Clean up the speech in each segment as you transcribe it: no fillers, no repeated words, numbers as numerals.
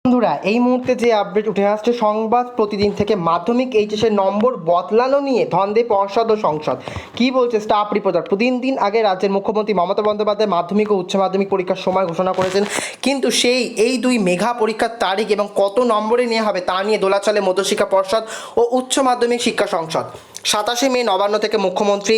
বন্ধুরা, এই মুহূর্তে যে আপডেট উঠে আসছে সংবাদ প্রতিদিন থেকে, মাধ্যমিক এইচএসের নম্বর বদলানো নিয়ে ধন্দে পর্ষদ ও সংসদ। কি বলছে স্টাফ রিপোর্টার? দিন আগে রাজ্যের মুখ্যমন্ত্রী মমতা বন্দ্যোপাধ্যায় মাধ্যমিক ও উচ্চ মাধ্যমিক পরীক্ষার সময় ঘোষণা করেছেন, কিন্তু এই দুই মেঘা পরীক্ষার তারিখ এবং কত নম্বরে নেওয়া হবে তা নিয়ে দোলাচলে মধ্যশিক্ষা পর্ষদ ও উচ্চ মাধ্যমিক শিক্ষা সংসদ। 27শে মে নবান্ন থেকে মুখ্যমন্ত্রী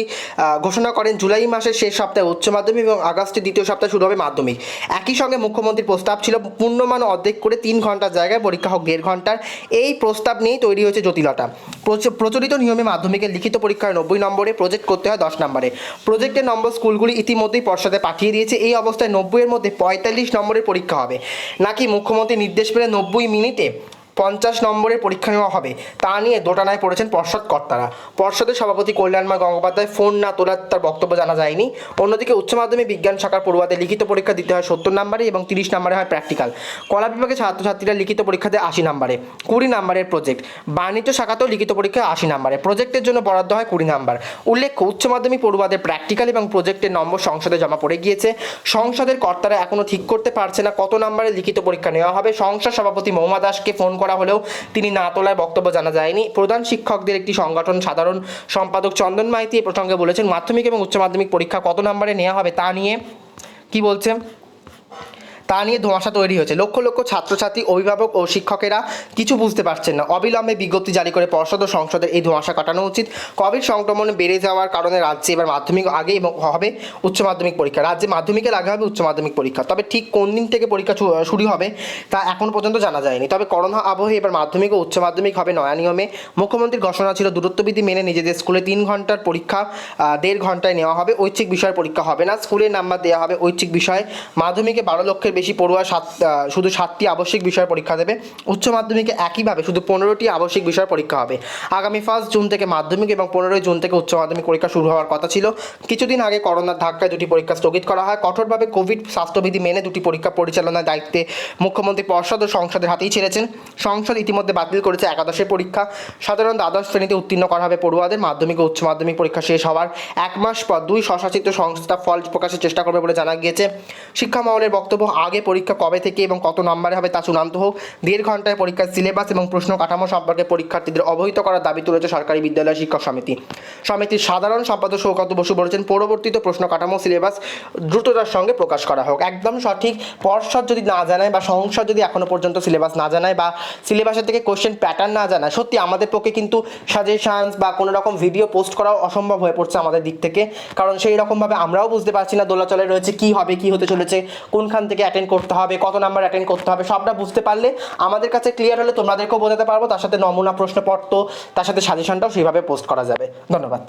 ঘোষণা করেন জুলাই মাসের শেষ সপ্তাহে উচ্চ মাধ্যমিক এবং আগস্টের দ্বিতীয় সপ্তাহে শুরু হবে মাধ্যমিক। একই সঙ্গে মুখ্যমন্ত্রীর প্রস্তাব ছিল পূর্ণমান অর্ধেক করে 3 ঘন্টার জায়গায় পরীক্ষা হোক 1.5 ঘন্টার। এই প্রস্তাব নিয়েই তৈরি হয়েছে জটিলতা। প্রচলিত নিয়মে মাধ্যমিকের লিখিত পরীক্ষায় 90 নম্বরে, প্রজেক্ট করতে হয় 10 নম্বরে। প্রজেক্টের নম্বর স্কুলগুলি ইতিমধ্যেই পর্ষদে পাঠিয়ে দিয়েছে। এই অবস্থায় 90-এর মধ্যে 45 নম্বরের পরীক্ষা হবে, নাকি মুখ্যমন্ত্রী নির্দেশ পেলে 90 মিনিটে 50 নম্বরের পরীক্ষা নেওয়া হবে, তা নিয়ে দোটানায় পড়েছেন পর্ষদ কর্তারা। পর্ষদের সভাপতি কল্যাণময় গঙ্গোপাধ্যায় ফোন না তোলার তার বক্তব্য জানা যায়নি। অন্যদিকে উচ্চ মাধ্যমিক বিজ্ঞান শাখার পড়ুয়াদের লিখিত পরীক্ষা দিতে হয় 70 নম্বরে এবং 30 নম্বরে হয় প্র্যাকটিক্যাল। কলা বিভাগে ছাত্রছাত্রীরা লিখিত পরীক্ষা দেয় 80 নম্বরে, 20 নম্বরের প্রজেক্ট। বাণিজ্য শাখাতেও লিখিত পরীক্ষা 80 নম্বরে, প্রজেক্টের জন্য বরাদ্দ হয় 20 নম্বর। উল্লেখ্য, উচ্চ মাধ্যমিক পড়ুয়াদের প্র্যাকটিক্যাল এবং প্রজেক্টের নম্বর সংসদে জমা পড়ে গিয়েছে। সংসদের কর্তারা এখনও ঠিক করতে পারছে না কত নম্বরে লিখিত পরীক্ষা নেওয়া হবে। সংসদ সভাপতি মহুয়া দাসকে ফোন করা হলেও তিনি না তোলায় বক্তব্য জানা যায়নি। প্রধান শিক্ষকদের একটি সংগঠন সাধারণ সম্পাদক চন্দন মাইতি এ প্রসঙ্গে বলেছেন, মাধ্যমিক এবং উচ্চ মাধ্যমিক পরীক্ষা কত নম্বরে নেওয়া হবে তা নিয়ে কি বলছে তা নিয়ে ধোঁয়াশা তৈরি হয়েছে। লক্ষ লক্ষ ছাত্রছাত্রী, অভিভাবক ও শিক্ষকেরা কিছু বুঝতে পারছেন না। অবিলম্বে বিজ্ঞপ্তি জারি করে পর্ষদ ও সংসদের এই ধোঁয়াশা কাটানো উচিত। কোভিড সংক্রমণ বেড়ে যাওয়ার কারণে রাজ্যে এবার মাধ্যমিক আগে এবং হবে উচ্চ মাধ্যমিক পরীক্ষা। রাজ্যে মাধ্যমিকের আগে হবে উচ্চ মাধ্যমিক পরীক্ষা, তবে ঠিক কোন দিন থেকে পরীক্ষা শুরু হবে তা এখন পর্যন্ত জানা যায়নি। তবে করোনা আবহে এবার মাধ্যমিক ও উচ্চ মাধ্যমিক হবে নয়া নিয়মে। মুখ্যমন্ত্রীর ঘোষণা ছিল দূরত্ববিধি মেনে নিজেদের স্কুলে 3 ঘন্টার পরীক্ষা 1.5 ঘন্টায় নেওয়া হবে। ঐচ্ছিক বিষয়ের পরীক্ষা হবে না, স্কুলের নাম্বার দেওয়া হবে ঐচ্ছিক বিষয়ে। মাধ্যমিকে 12 লক্ষের বেশি পড়ুয়া শুধু 7টি আবশ্যিক বিষয়ের পরীক্ষা দেবে। উচ্চ মাধ্যমিকে একইভাবে শুধু 15টি আবশ্যিক বিষয়ের পরীক্ষা হবে। আগামী 1 জুন থেকে মাধ্যমিক এবং 15 জুন থেকে উচ্চ মাধ্যমিক পরীক্ষা শুরু হওয়ার কথা ছিল। কিছুদিন আগে করোনার ধাক্কায় দুটি পরীক্ষা স্থগিত করা হয়। কঠোরভাবে কোভিড স্বাস্থ্যবিধি মেনে দুটি পরীক্ষা পরিচালনার দায়িত্বে মুখ্যমন্ত্রী পর্ষদ ও সংসদের হাতেই ছেড়েছেন। সংসদ ইতিমধ্যে বাতিল করেছে একাদশের পরীক্ষা। সাধারণ দ্বাদশ শ্রেণীতে উত্তীর্ণ করা হবে পড়ুয়াদের। মাধ্যমিক ও উচ্চ মাধ্যমিক পরীক্ষা শেষ হওয়ার 1 মাস পর 2 স্বশাসিত সংস্থা ফল প্রকাশের চেষ্টা করবে বলে জানা গিয়েছে। শিক্ষা মহলের বক্তব্য, আগে পরীক্ষা কবে থেকে এবং কত নম্বরে হবে তা চূড়ান্ত হোক। 1.5 ঘন্টায় পরীক্ষার সিলেবাস এবং প্রশ্ন কাঠামো সম্পর্কে পরীক্ষার্থীদের অবহিত করার দাবি তুলেছে সরকারি বিদ্যালয় শিক্ষক সমিতির সাধারণ সম্পাদক সৌগত বসু বলেছেন, পরবর্তীতে প্রশ্ন কাঠামো সিলেবাস দ্রুততার সঙ্গে প্রকাশ করা হোক। একদম সঠিক। পর্ষদ যদি না জানায় বা সংসদ যদি এখনো পর্যন্ত সিলেবাস না জানায় বা সিলেবাসের থেকে কোশ্চেন প্যাটার্ন না জানায়, সত্যি আমাদের পক্ষে কিন্তু সাজেশনস বা কোনো রকম ভিডিও পোস্ট করাও অসম্ভব হয়ে পড়ছে আমাদের দিক থেকে। কারণ সেই রকমভাবে আমরাও বুঝতে পারছি না দোলাচলে রয়েছে কী হবে, কী হতে চলেছে, কোনখান থেকে অ্যাটেন্ড করতে হবে, কত নাম্বার অ্যাটেন্ড করতে হবে, সবটা বুঝতে পারলে আমাদের কাছে ক্লিয়ার হলে তোমাদেরকেও বোঝাতে পারবো। তার সাথে নমুনা প্রশ্নপত্র, তার সাথে সাজেশনটাও সেইভাবে পোস্ট করা যাবে। ধন্যবাদ।